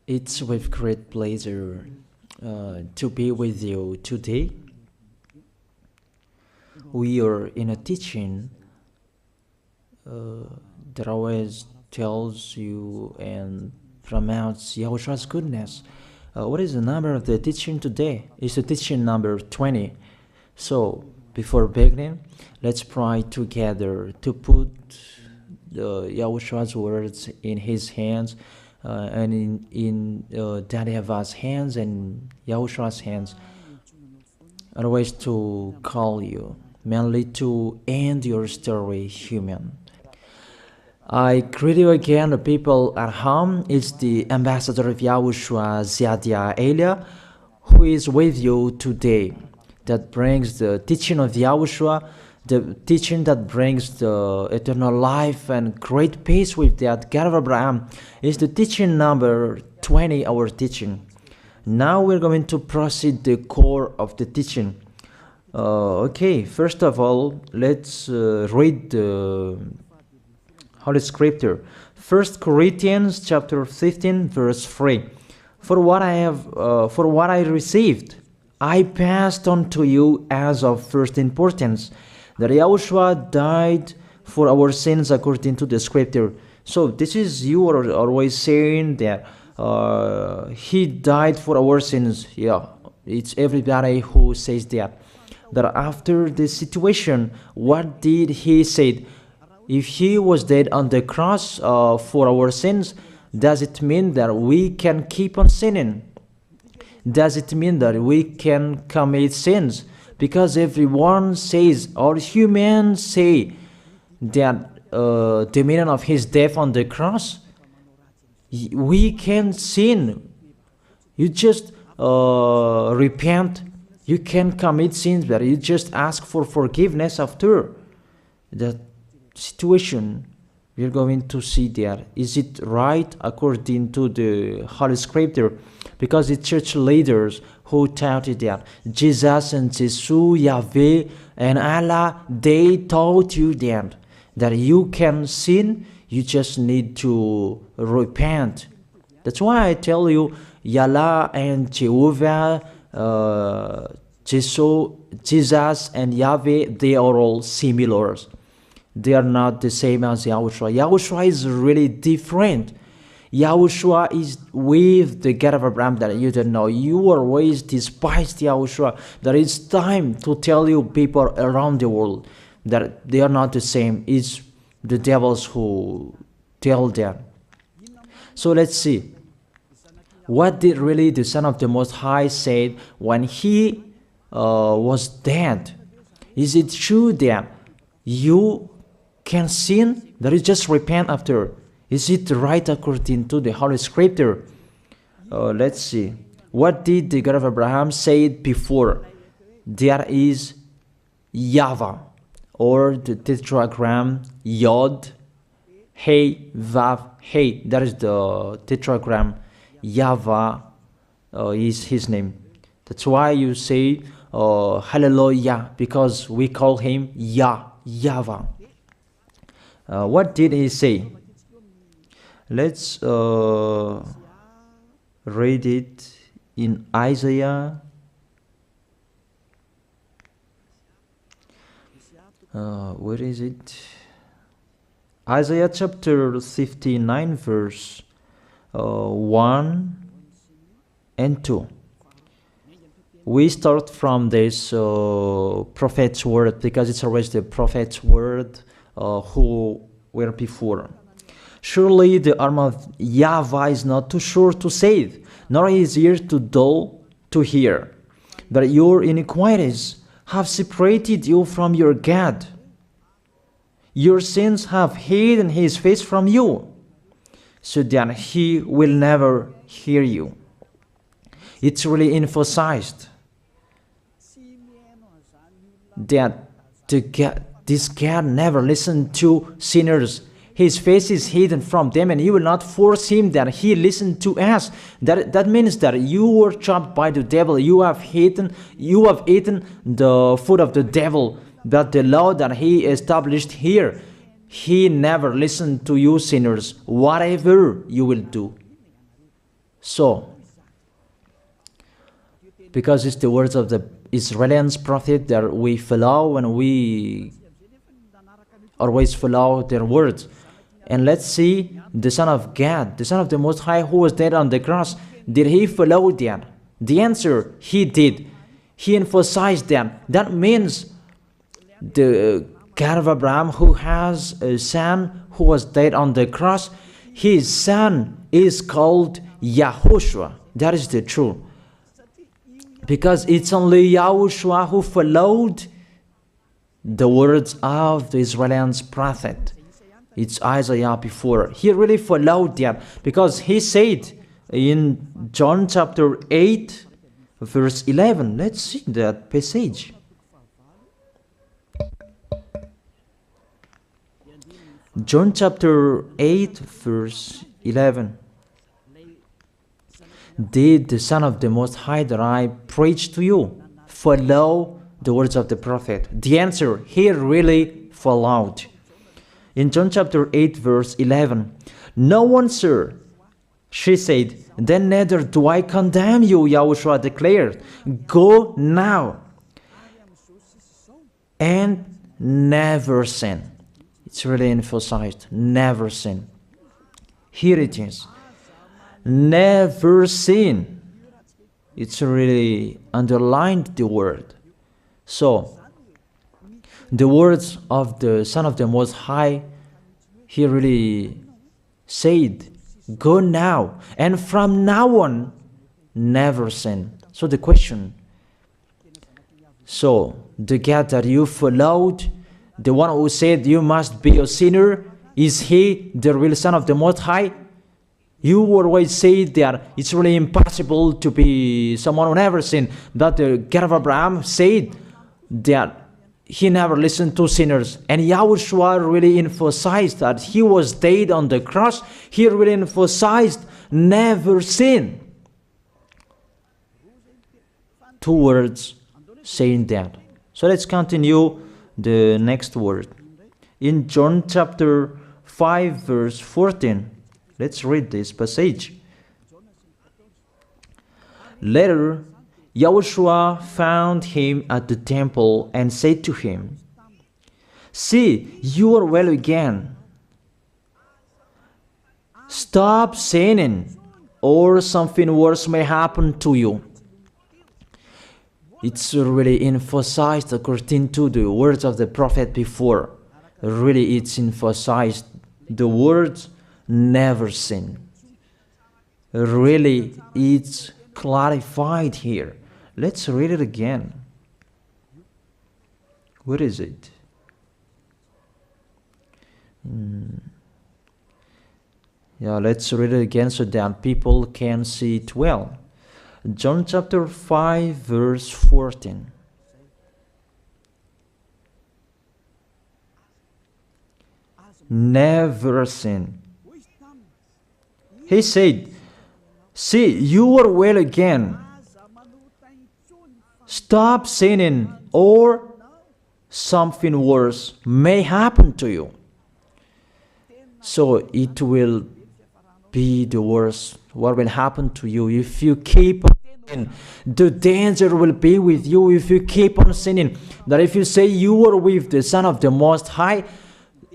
It's with great pleasure to be with you today. We are in a teaching that always tells you and promotes Yahoshua's goodness. What is the number of the teaching today? It's the teaching number 20. So, before beginning, let's pray together to put Yahoshua's words in his hands and in Daddy Yahvah's hands and Yahoshua's hands. Otherwise, to call you, mainly to end your story human. I greet you again, the people at home. It's the ambassador of Yahushua, Ziadia Elia, who is with you today. That brings the teaching of Yahushua, the teaching that brings the eternal life and great peace with that God of Abraham. Is the teaching number 20, our teaching. Now we're going to proceed the core of the teaching. Okay, first of all, let's read the Holy Scripture. 1 Corinthians chapter 15, verse 3. For what I received, I passed on to you as of first importance, that Yahushua died for our sins according to the Scripture. So this is, you are always saying that he died for our sins. Yeah, it's everybody who says that. That after the situation, what did he say? If he was dead on the cross for our sins, does it mean that we can keep on sinning? Does it mean that we can commit sins? Because everyone says, or humans say, that the meaning of his death on the cross, we can sin. You just repent. You can commit sins, but you just ask for forgiveness after that situation. We're going to see there. Is it right according to the Holy Scripture? Because the church leaders who taught it that Jesus and Jesus, Yahweh and Allah, they taught you that you can sin, you just need to repent. That's why I tell you, Yahlah and Jehovah, Jesus and Yahweh, they are all similar. They are not the same as Yahushua. Yahushua is really different. Yahushua is with the God of Abraham that you don't know. You always despised Yahushua. There is time to tell you people around the world that they are not the same. It's the devils who tell them. So let's see. What did really the Son of the Most High say when he was dead? Is it true that you can sin? That is just repent after. Is it right according to the Holy Scripture? Let's see. What did the God of Abraham say before? There is YAHVAH, or the tetragram Yod, Hey, Vav, Hey. That is the tetragram. YAHVAH is his name. That's why you say Hallelujah, because we call him YAHVAH. What did he say? Let's read it in Isaiah. Where is it? Isaiah chapter 59, verse 1 and 2. We start from this prophet's word, because it's always the prophet's word who were before. Surely the arm of YAHVAH is not too short to save, nor his ear too dull to hear. But your iniquities have separated you from your God. Your sins have hidden his face from you, so that he will never hear you. It's really emphasized that this God never listened to sinners. His face is hidden from them, and you will not force him that he listened to us. That means that you were trapped by the devil. You have eaten the food of the devil. But the law that he established here, he never listened to you sinners, whatever you will do. So, because it's the words of the Israeli prophet that we follow, and we always follow their words. And let's see the Son of God, the Son of the Most High, who was dead on the cross. Did he follow that? The answer, he did. He emphasized that. That means the God of Abraham, who has a son who was dead on the cross, his son is called YAHOSHUAH. That is the truth. Because it's only YAHOSHUAH who followed the words of the Israeli prophet. It's Isaiah before. He really followed that, because he said in John chapter 8, verse 11. Let's see that passage. John chapter 8, verse 11. Did the Son of the Most High that I preach to you follow the words of the prophet? The answer, he really followed. In John chapter 8, verse 11, no one, sir, she said, then neither do I condemn you, YAHOSHUAH declared. Go now and never sin. It's really emphasized, never sin. Here it is. Never sin. It's really underlined the word. So, the words of the Son of the Most High, he really said, go now, and from now on, never sin. So the question, so the God that you followed, the one who said you must be a sinner, is he the real Son of the Most High? You always say that it's really impossible to be someone who never sinned. But the God of Abraham said that he never listened to sinners. And YAHOSHUAH really emphasized that he was dead on the cross. He really emphasized never sin. Two words saying that. So let's continue the next word. In John chapter 5, verse 14. Let's read this passage. Later, YAHOSHUAH found him at the temple and said to him, see, you are well again. Stop sinning, or something worse may happen to you. It's really emphasized according to the words of the prophet before. Really, it's emphasized the words never sin. Really, it's clarified here. Let's read it again. Where is it? Yeah, let's read it again so that people can see it well. John chapter 5, verse 14. Never sin. He said, see, you are well again. Stop sinning, or something worse may happen to you. So it will be the worst. What will happen to you if you keep on sinning? The danger will be with you if you keep on sinning. That if you say you are with the Son of the Most High,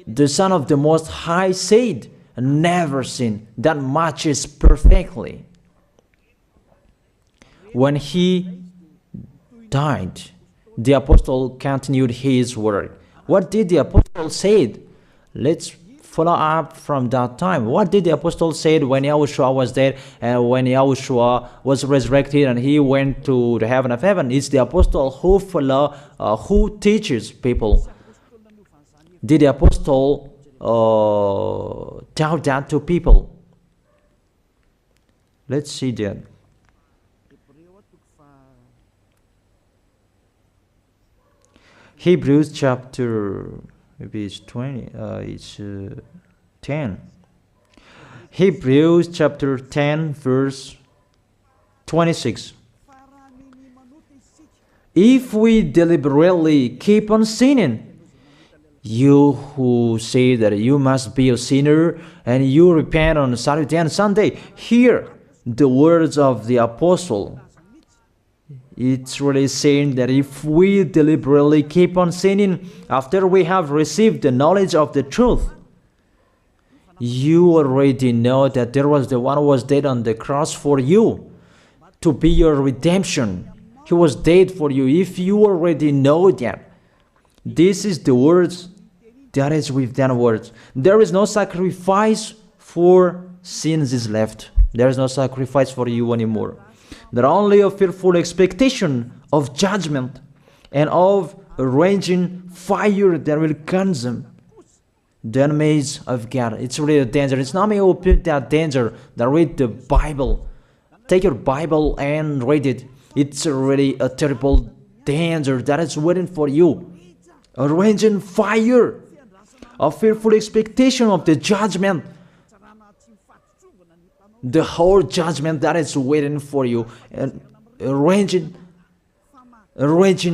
the Son of the Most High said, never sin. That matches perfectly. When he died, the apostle continued his word. What did the apostle say? Let's follow up from that time. What did the apostle say when YAHOSHUAH was dead and when YAHOSHUAH was resurrected and he went to the heaven of heaven? It's the apostle who teaches people. Did the apostle tell that to people? Let's see that. Hebrews chapter, maybe it's 20, it's 10. Hebrews chapter 10, verse 26. If we deliberately keep on sinning, you who say that you must be a sinner and you repent on Saturday and Sunday, here the words of the apostle. It's really saying that if we deliberately keep on sinning after we have received the knowledge of the truth, you already know that there was the one who was dead on the cross for you to be your redemption. He was dead for you. If you already know that, this is the words that is with that words. There is no sacrifice for sins is left. There is no sacrifice for you anymore. There are only a fearful expectation of judgment and of a raging fire that will consume the enemies of God. It's really a danger. It's not me who put that danger that read the Bible. Take your Bible and read it. It's really a terrible danger that is waiting for you. A raging fire, a fearful expectation of the judgment. The whole judgment that is waiting for you, and a raging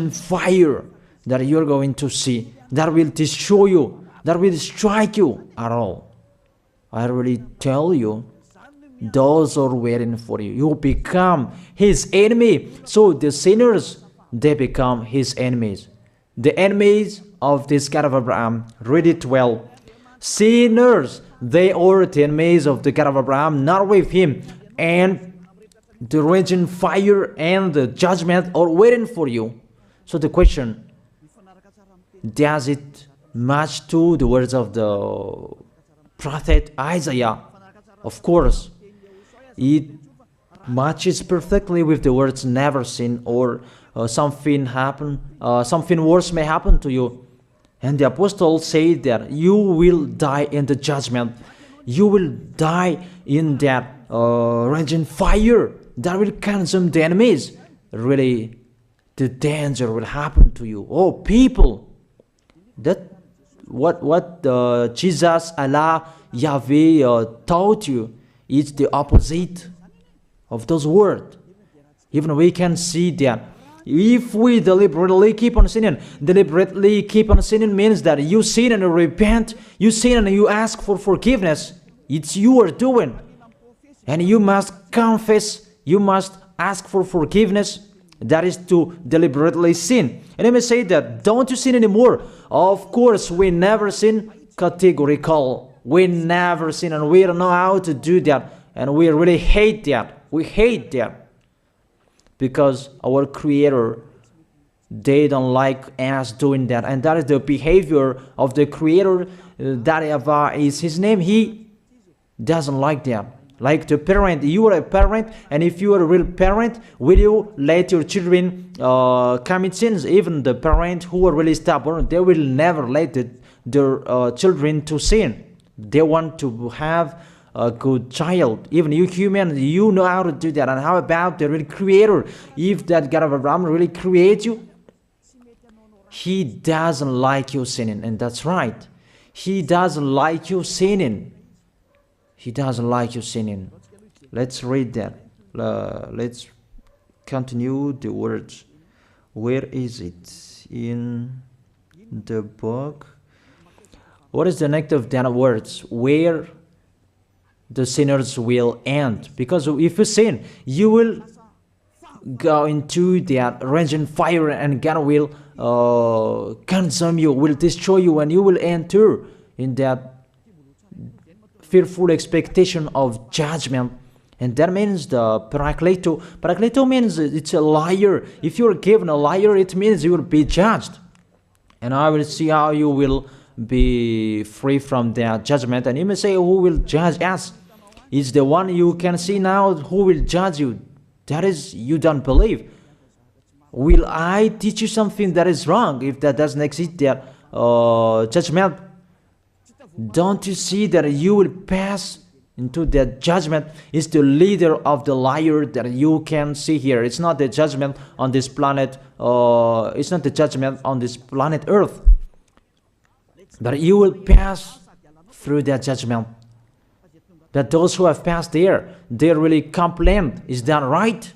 fire that you're going to see, that will destroy you, that will strike you at all. I really tell you, those are waiting for you. You become his enemy. So the sinners, they become his enemies. The enemies of this God of Abraham. Read it well. Sinners, they are the enemies of the God of Abraham, not with him. And the raging fire and the judgment are waiting for you. So the question, does it match to the words of the prophet Isaiah? Of course, it matches perfectly with the words never sin, or something worse may happen to you. And the apostle said that you will die in the judgment. You will die in that raging fire that will consume the enemies. Really, the danger will happen to you. Oh, people, that what Jesus, Allah, Yahweh taught you is the opposite of those words. Even we can see that if we deliberately keep on sinning means that you sin and you repent, you sin and you ask for forgiveness. It's you are doing. And you must confess, you must ask for forgiveness. That is to deliberately sin. And let me say that, don't you sin anymore? Of course, we never sin categorical. We never sin, and we don't know how to do that. And we really hate that. We hate that. Because our Creator, they don't like us doing that. And that is the behavior of the Creator. That YAHVAH is his name. He doesn't like that. Like the parent, you are a parent, and if you are a real parent, will you let your children commit sins? Even the parent who are really stubborn, they will never let their children to sin. They want to have a good child. Even you human, you know how to do that. And how about the real Creator? If that God of Abraham really creates you, he doesn't like you sinning. And that's right. He doesn't like you sinning. He doesn't like you sinning. Let's read that. Let's continue the words. Where is it? In the book. What is the next of that words? Where the sinners will end. Because if you sin, you will go into that raging fire, and God will consume you, will destroy you, and you will enter in that fearful expectation of judgment. And that means the parakleto. Parakleto means it's a liar. If you're given a liar, it means you will be judged. And I will see how you will be free from that judgment. And you may say, who will judge us? It's the one you can see now who will judge you. That is, you don't believe. Will I teach you something that is wrong if that doesn't exist, that judgment? Don't you see that you will pass into that judgment? Is the leader of the liar that you can see here. It's not the judgment on this planet. It's not the judgment on this planet Earth. That you will pass through that judgment. That those who have passed there, they really complain. Is that right?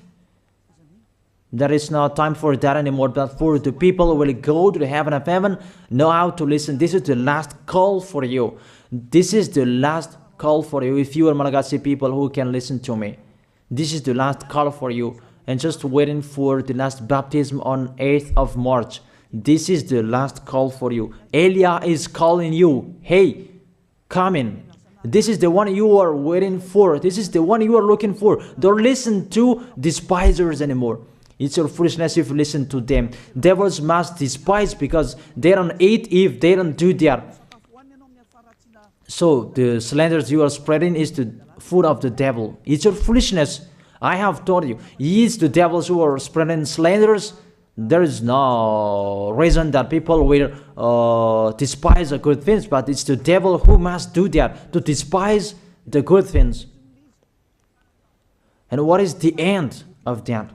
There is no time for that anymore, but for the people who will go to the heaven of heaven, know how to listen. This is the last call for you. This is the last call for you. If you are Malagasy people who can listen to me, This is the last call for you. And just waiting for the last baptism on 8th of March. This is the last call for you. Elia is calling you. Hey, come in. This is the one you are waiting for. This is the one you are looking for. Don't listen to despisers anymore. It's your foolishness if you listen to them. Devils must despise because they don't eat if they don't do that. So the slanders you are spreading is the food of the devil. It's your foolishness. I have told you. It's the devils who are spreading slanders. There is no reason that people will despise the good things, but it's the devil who must do that, to despise the good things. And what is the end of that?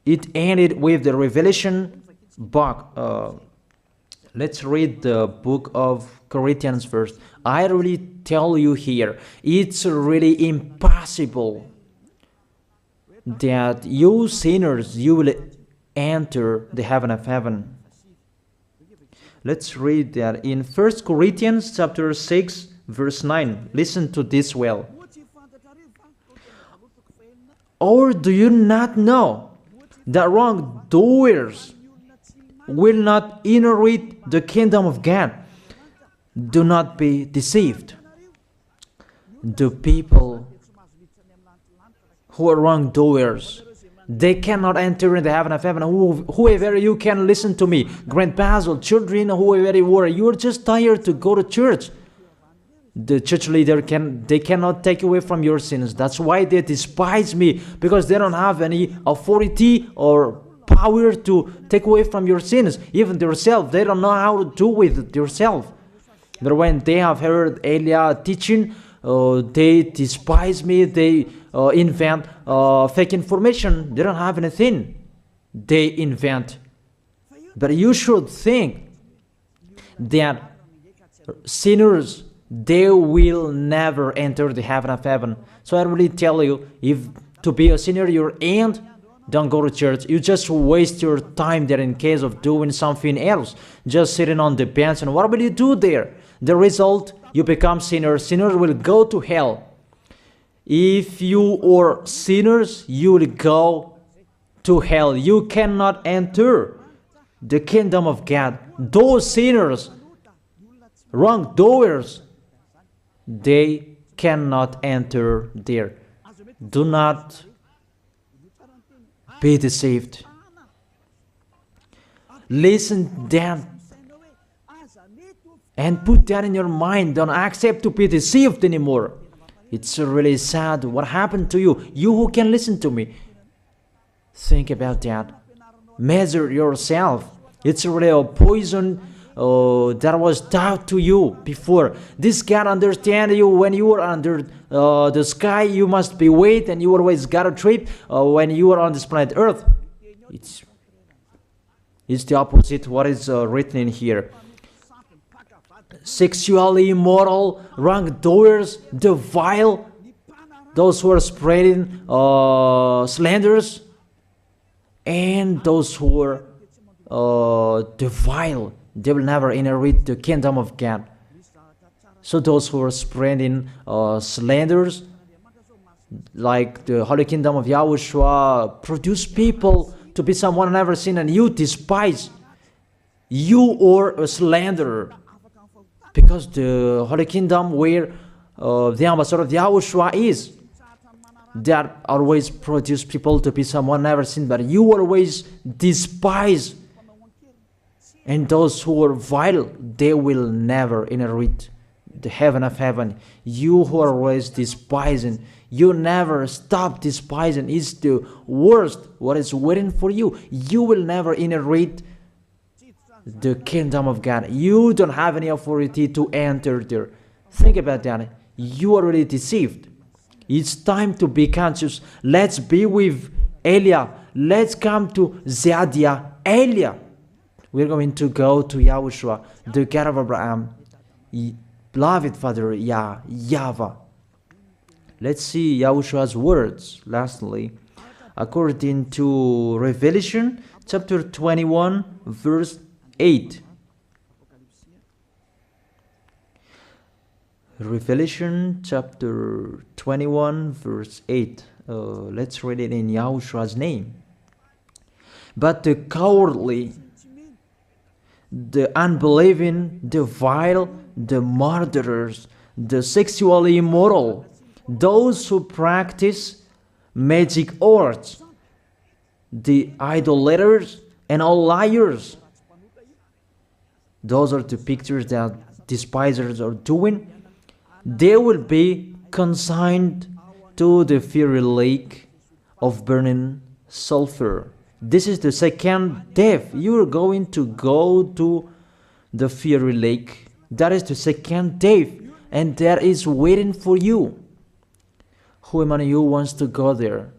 It ended with the Revelation book. Let's read the book of Corinthians first. I really tell you here, it's really impossible that you sinners, you will enter the heaven of heaven. Let's read that in 1 Corinthians chapter 6 verse 9. Listen to this well. Or do you not know that wrongdoers will not inherit the kingdom of God? Do not be deceived. The people who are wrongdoers, they cannot enter in the heaven of heaven. Whoever you can listen to me, grandpas or children, whoever you are, you are just tired to go to church. The church leader they cannot take away from your sins. That's why they despise me, because they don't have any authority or power to take away from your sins. Even themselves, they don't know how to do with it themselves. But when they have heard Elia teaching, they despise me. They invent fake information. They don't have anything. They invent. But you should think that sinners, they will never enter the heaven of heaven. So I really tell you, if to be a sinner you're in, don't go to church. You just waste your time there in case of doing something else. Just sitting on the bench, and what will you do there? The result, you become sinners. Sinners will go to hell. If you are sinners, you will go to hell. You cannot enter the kingdom of God. Those sinners, wrongdoers, they cannot enter there. Do not be deceived. Listen then and put that in your mind. Don't accept to be deceived anymore. It's really sad what happened to you. You who can listen to me, think about that. Measure yourself. It's really a poison that was taught to you before. This God understand you when you were under the sky. You must be wait, and you always got a trip when you are on this planet Earth. It's the opposite what is written in here. Sexually immoral, wrongdoers, the vile, those who are spreading slanders, and those who are the vile, they will never inherit the kingdom of God. So those who are spreading slanders, like the Holy Kingdom of YAHOSHUAH, produce people to be someone never seen, and you despise. You are a slanderer. Because the Holy Kingdom where the ambassador of YAHOSHUAH is, that always produce people to be someone never seen, but you always despise. And those who are vile, they will never inherit the heaven of heaven. You who are always despising, you never stop despising. It's the worst what is waiting for you. You will never inherit the kingdom of God. You don't have any authority to enter there. Think about that. You are already deceived. It's time to be conscious. Let's be with Elia. Let's come to Zadiah. Elia. We're going to go to YAHOSHUAH, the God of Abraham, beloved Father YAHVAH. Let's see YAHOSHUAH's words. Lastly, according to Revelation chapter 21, verse 8. Revelation chapter 21 verse 8. Let's read it in Yahoshua's name. But the cowardly, the unbelieving, the vile, the murderers, the sexually immoral, those who practice magic arts, the idolaters, and all liars. Those are the pictures that despisers are doing. They will be consigned to the fiery lake of burning sulfur. This is the second death. You are going to go to the fiery lake. That is the second death, and that is waiting for you. Who among you wants to go there?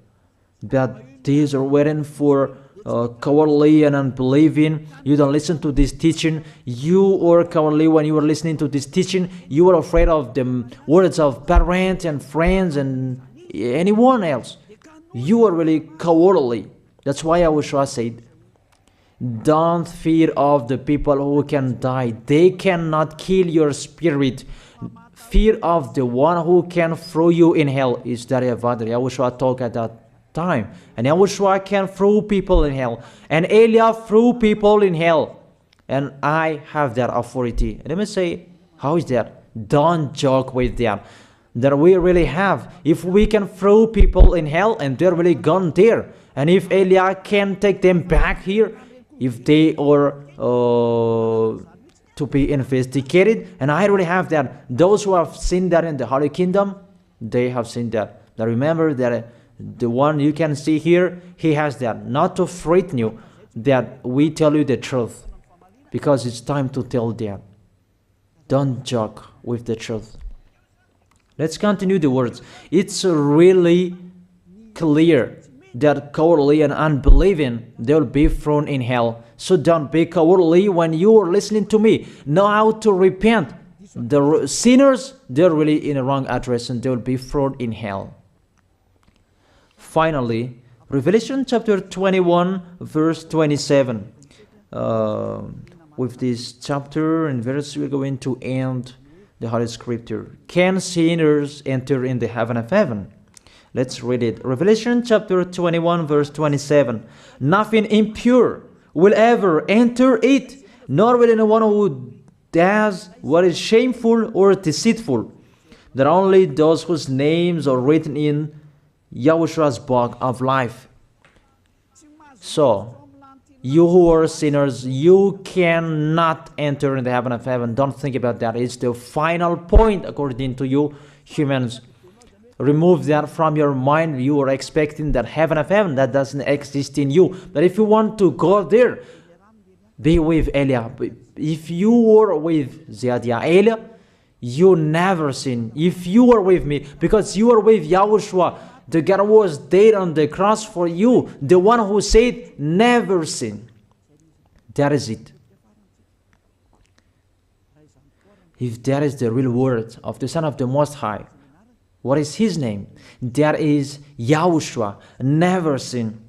But these are waiting for cowardly and unbelieving. You don't listen to this teaching. You are cowardly when you are listening to this teaching. You are afraid of the words of parents and friends and anyone else. You are really cowardly. That's why YAHOSHUAH said, don't fear of the people who can die. They cannot kill your spirit. Fear of the one who can throw you in hell. Is that YAHOSHUAH talked at that time. And YAHOSHUAH can throw people in hell. And Elia threw people in hell. And I have that authority. Let me say, how is that? Don't joke with that. That we really have. If we can throw people in hell and they're really gone there. And if Elia can take them back here, if they are to be investigated, and I really have that. Those who have seen that in the Holy Kingdom, they have seen that. Now remember that the one you can see here, he has that. Not to frighten you, that we tell you the truth, because it's time to tell that. Don't joke with the truth. Let's continue the words. It's really clear that cowardly and unbelieving, they'll be thrown in hell. So don't be cowardly when you are listening to me. Know how to repent. The sinners, they're really in a wrong address and they'll be thrown in hell. Finally, Revelation chapter 21, verse 27. With this chapter and verse, we're going to end the Holy Scripture. Can sinners enter in the heaven of heaven? Let's read it. Revelation chapter 21, verse 27. Nothing impure will ever enter it, nor will anyone who does what is shameful or deceitful. That only those whose names are written in YAHOSHUAH's book of life. So, you who are sinners, you cannot enter in the heaven of heaven. Don't think about that. It's the final point according to you humans. Remove that from your mind. You are expecting that heaven of heaven that doesn't exist in you. But if you want to go there, be with Elia. If you were with Elia, you never sin. If you are with me, because you are with YAHOSHUAH, the God was dead on the cross for you, the one who said never sin. That is it. If that is the real word of the Son of the Most High, what is his name? That is YAHOSHUAH, never sin.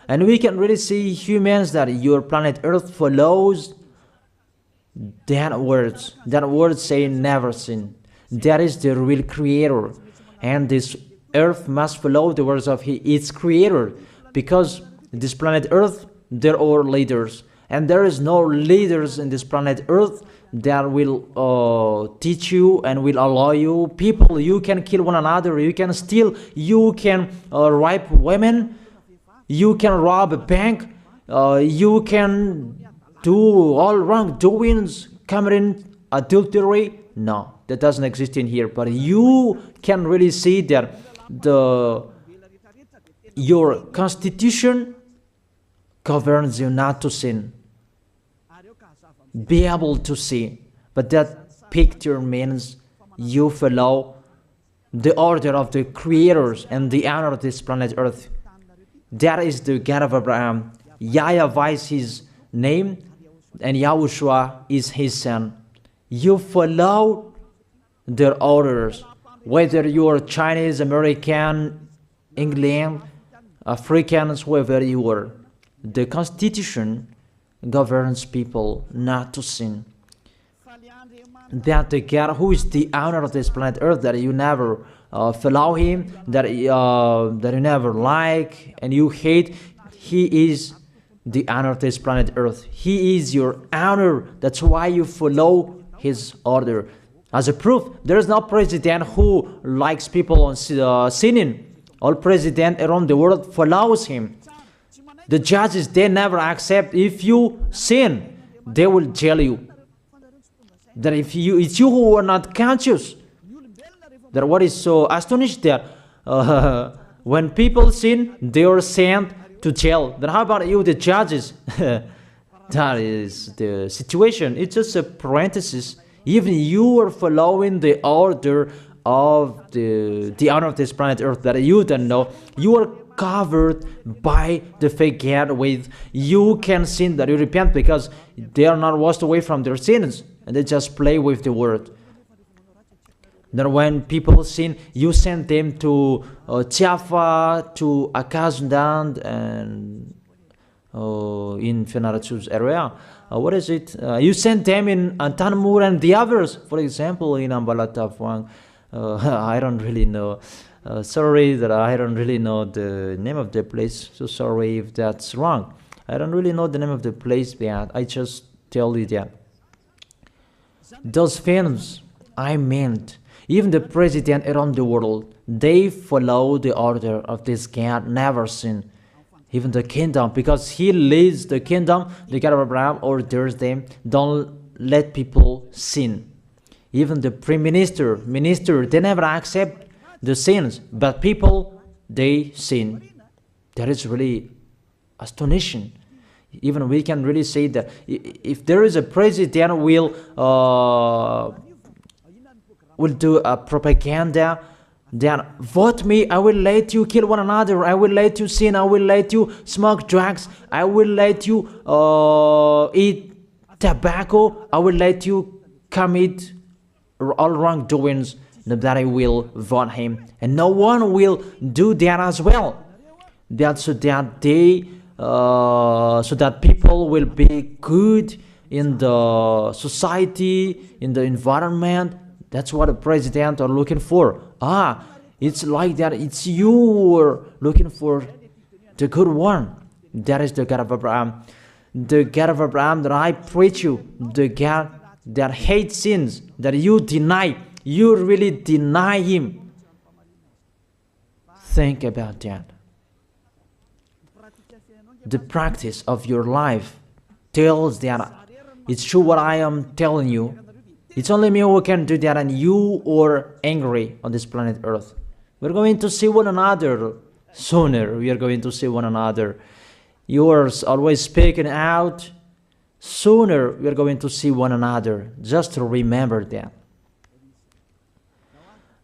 And we can really see humans that your planet Earth follows that words. That word saying never sin. That is the real creator. And this Earth must follow the words of its creator. Because this planet Earth, there are leaders. And there is no leaders in this planet Earth that will teach you and will allow you. People, you can kill one another, you can steal, you can rape women, you can rob a bank, you can do all wrongdoings, committing adultery. No, that doesn't exist in here. But you can really see that your constitution governs you not to sin. Be able to see. But that picture means you follow the order of the creators and the honor of this planet Earth. That is the God of Abraham. YAHVAH is his name, and YAHOSHUAH is his son. You follow their orders, whether you are Chinese, American, England, Africans, whoever you are. The Constitution governs people not to sin. that the God who is the owner of this planet Earth, that you never follow him, that you never like and you hate, he is the owner of this planet Earth. He is your owner. That's why you follow his order. As a proof, there is no president who likes people on sinning. All president around the world follows him. The judges, they never accept if you sin, they will jail you. That if it's you who are not conscious. That what is so astonished that when people sin, they are sent to jail. Then how about you, the judges? That is the situation. It's just a parenthesis. Even you are following the order of the owner of this planet Earth that you don't know. You are covered by the fake God with you can sin, that you repent, because they are not washed away from their sins and they just play with the word. Then when people sin, you send them to Java, to Akazundan, and in Fenarachu's area. What is it? You send them in Tanmur and the others. For example, in Ambalatafwang. I don't really know. Sorry that I don't really know the name of the place. So sorry if that's wrong. I don't really know the name of the place, but I just tell you that. Those films, I meant, even the president around the world, they follow the order of this God, never sin. Even the kingdom, because he leads the kingdom, the God of Abraham orders them, don't let people sin. Even the prime minister, they never accept the sins, but people, they sin. That is really astonishing. Even we can really say that if there is a president will do a propaganda, then vote me, I will let you kill one another, I will let you sin, I will let you smoke drugs, I will let you eat tobacco, I will let you commit all wrongdoings, that I will vote him. And no one will do that as well. That's so that they so that people will be good in the society, in the environment. That's what the president are looking for. It's like that. It's you who are looking for the good one. That is the God of Abraham. The God of Abraham that I preach you. The God that hates sins, that you deny. You really deny him. Think about that. The practice of your life tells that it's true what I am telling you. It's only me who can do that, and you are angry on this planet Earth. We're going to see one another sooner. We are going to see one another. You are always speaking out. Sooner we are going to see one another. Just to remember that.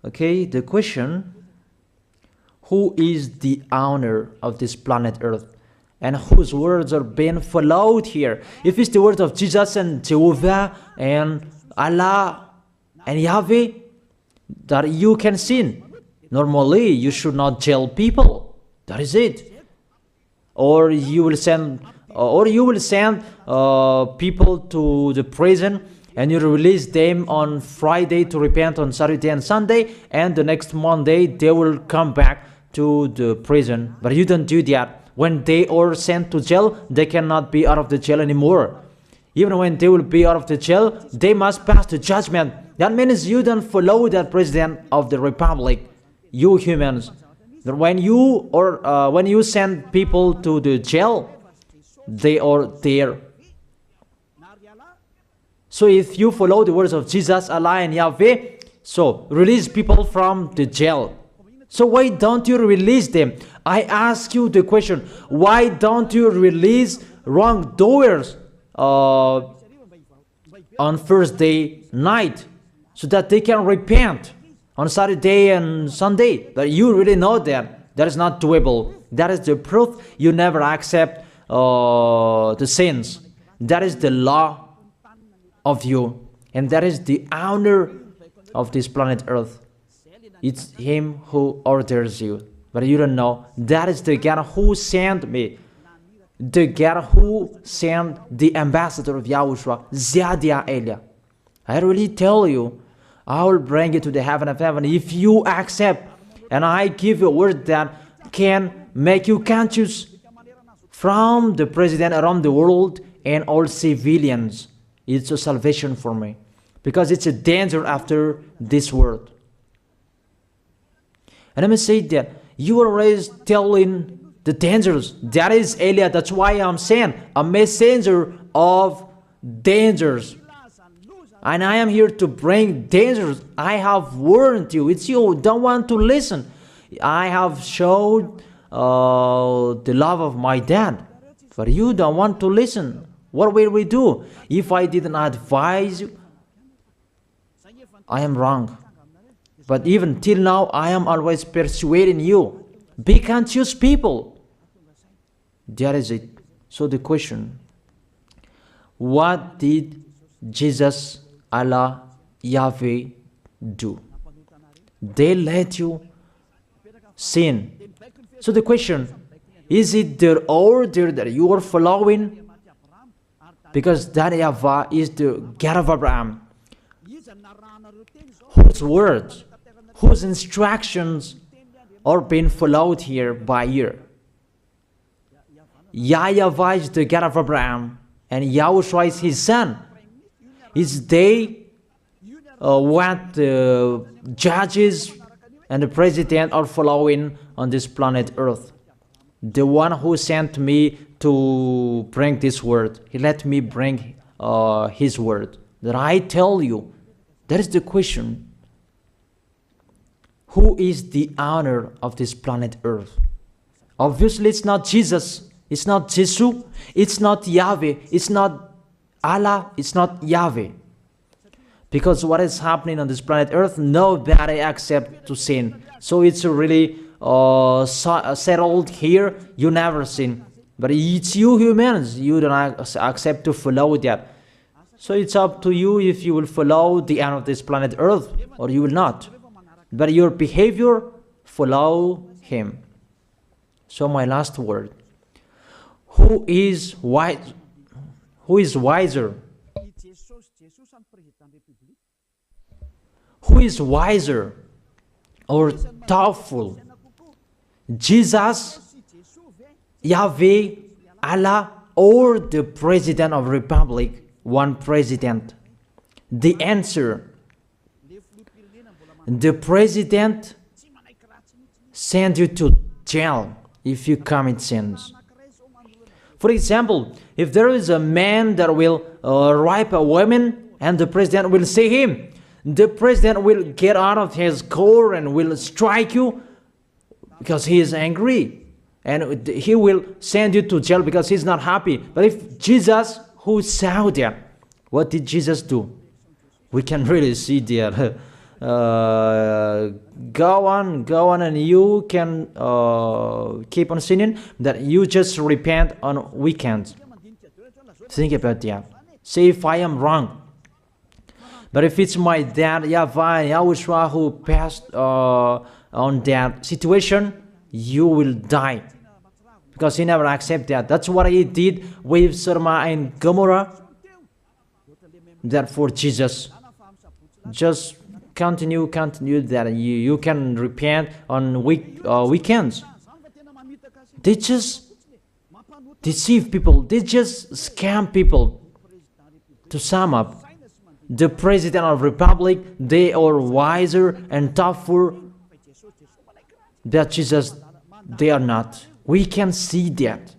Okay, the question, who is the owner of this planet Earth? And whose words are being followed here? If it's the word of Jesus and Jehovah and Allah and Yahweh, that you can sin. Normally, you should not jail people. That is it. Or you will send people to the prison, and you release them on Friday to repent on Saturday and Sunday, and the next Monday they will come back to the prison. But you don't do that. When they are sent to jail, they cannot be out of the jail anymore. Even when they will be out of the jail, they must pass the judgment. That means you don't follow that president of the republic, you humans. That when you send people to the jail, they are there. So if you follow the words of Jesus, Allah and Yahweh, so release people from the jail. So why don't you release them? I ask you the question, why don't you release wrongdoers on Thursday night so that they can repent on Saturday and Sunday? But you really know that. That is not doable. That is the proof you never accept the sins. That is the law of you. And that is the owner of this planet Earth. It's him who orders you. But you don't know. That is the God who sent me. The God who sent the ambassador of Yahushua, Zadia Elia. I really tell you, I will bring you to the heaven of heaven if you accept, and I give you a word that can make you conscious from the president around the world and all civilians. It's a salvation for me, because it's a danger after this world. And let me say that you are always telling the dangers. That is Elia. That's why I'm saying a messenger of dangers. And I am here to bring dangers. I have warned you. It's you who don't want to listen. I have showed the love of my dad, but you don't want to listen. What will we do? If I didn't advise you, I am wrong. But even till now, I am always persuading you. Be conscious, people. That is it. So the question, what did Jesus, Allah, Yahweh do? They let you sin. So the question, is it their order that you are following? Because that YAHVAH is the God of Abraham, whose words, whose instructions are being followed here by year. YAHVAH is the God of Abraham, and YAHOSHUAH is his son. Is they what the judges and the president are following on this planet Earth. The one who sent me to bring this word, he let me bring his word. That I tell you, that is the question. Who is the owner of this planet Earth? Obviously, it's not Jesus. It's not Jesus. It's not Yahweh. It's not Allah. It's not Yahweh. Because what is happening on this planet Earth, nobody accepts to sin. So it's really settled here. You never sin. But it's you humans. You don't accept to follow that. So it's up to you if you will follow the end of this planet Earth or you will not. But your behavior, follow him. So my last word. Who is wise? Who is wiser? Who is wiser or thoughtful? Jesus, Yahweh, Allah, or the President of Republic, one president? The answer, the president sends you to jail if you commit sins. For example, if there is a man that will rape a woman and the president will see him, the president will get out of his car and will strike you because he is angry. And he will send you to jail because he's not happy. But if Jesus, who saw that, what did Jesus do? We can really see that. Go on, and you can keep on sinning, that you just repent on weekends. Think about that. Say if I am wrong. But if it's my dad, YAHVAH, YAHOSHUAH, who passed on that situation, you will die. Because he never accepted that. That's what he did with Sodom and Gomorrah. That for Jesus. Just continue that you can repent on weekends. They just deceive people. They just scam people. To sum up, the President of Republic, they are wiser and tougher than Jesus. They are not. We can see that.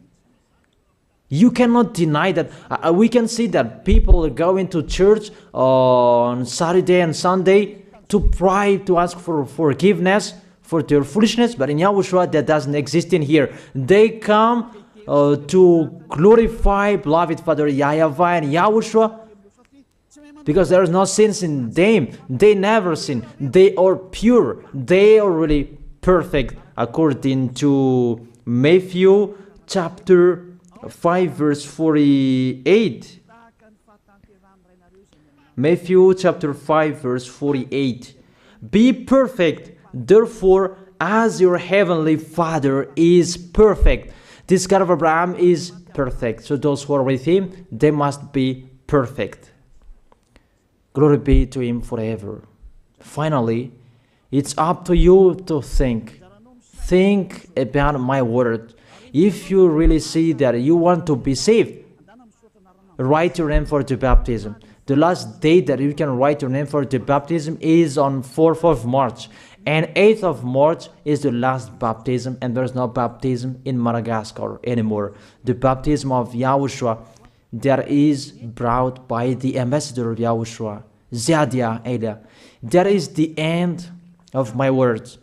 You cannot deny that. We can see that people are going to church on Saturday and Sunday to pray, to ask for forgiveness for their foolishness. But in YAHOSHUAH, that doesn't exist in here. They come to glorify beloved Father YAHVAH and YAHOSHUAH because there is no sins in them. They never sin. They are pure. They are really perfect according to Matthew chapter 5 verse 48. Matthew chapter 5 verse 48. Be perfect, therefore, as your heavenly Father is perfect. This God of Abraham is perfect. So those who are with him, they must be perfect. Glory be to Him forever. Finally, it's up to you to think. Think about my word. If you really see that you want to be saved, write your name for the baptism. The last date that you can write your name for the baptism is on 4th of March. And 8th of March is the last baptism, and there's no baptism in Madagascar anymore. The baptism of YAHOSHUAH that is brought by the ambassador of YAHOSHUAH, Zadia Ada. That is the end of my words.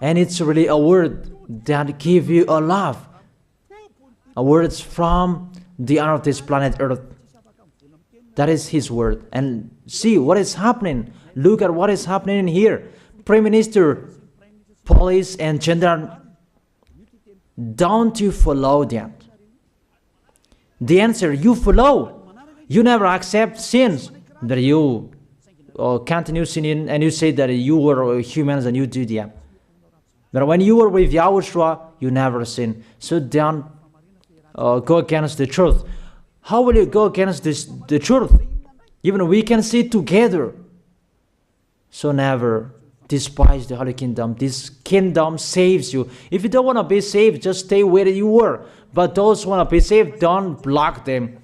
And it's really a word that gives you a love. A words from the honor of this planet Earth. That is His word. And see what is happening. Look at what is happening in here. Prime Minister, police and gendarme, don't you follow that? The answer, you follow. You never accept sins. That you continue sinning and you say that you were humans and you do that. But when you were with YAHOSHUAH, you never sin. So don't go against the truth. How will you go against the truth? Even we can see together. So never despise the Holy Kingdom. This kingdom saves you. If you don't want to be saved, just stay where you were. But those who want to be saved, don't block them.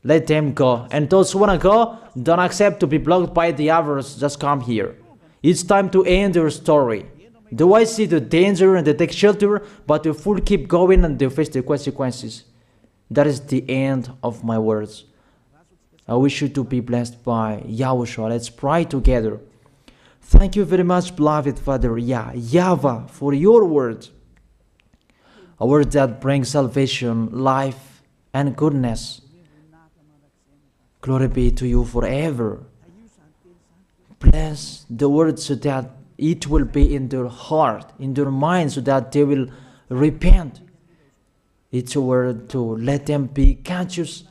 Let them go. And those who want to go, don't accept to be blocked by the others. Just come here. It's time to end your story. Do I see the danger and they take shelter, but the fool keep going and they face the consequences? That is the end of my words. I wish you to be blessed by YAHOSHUAH. Let's pray together. Thank you very much, beloved Father YAHVAH, for your word. A word that brings salvation, life, and goodness. Glory be to you forever. Bless the word so that it will be in their heart, in their mind, so that they will repent. It's a word to let them be conscious,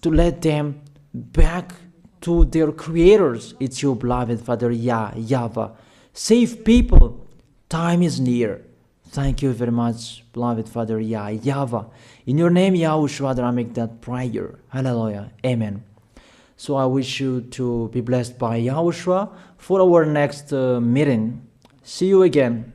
to let them back to their creators. It's your beloved Father YAHVAH. Save people. Time is near. Thank you very much, beloved Father YAHVAH. In your name, YAHOSHUAH, that I make that prayer. Hallelujah. Amen. So I wish you to be blessed by YAHOSHUAH for our next meeting. See you again.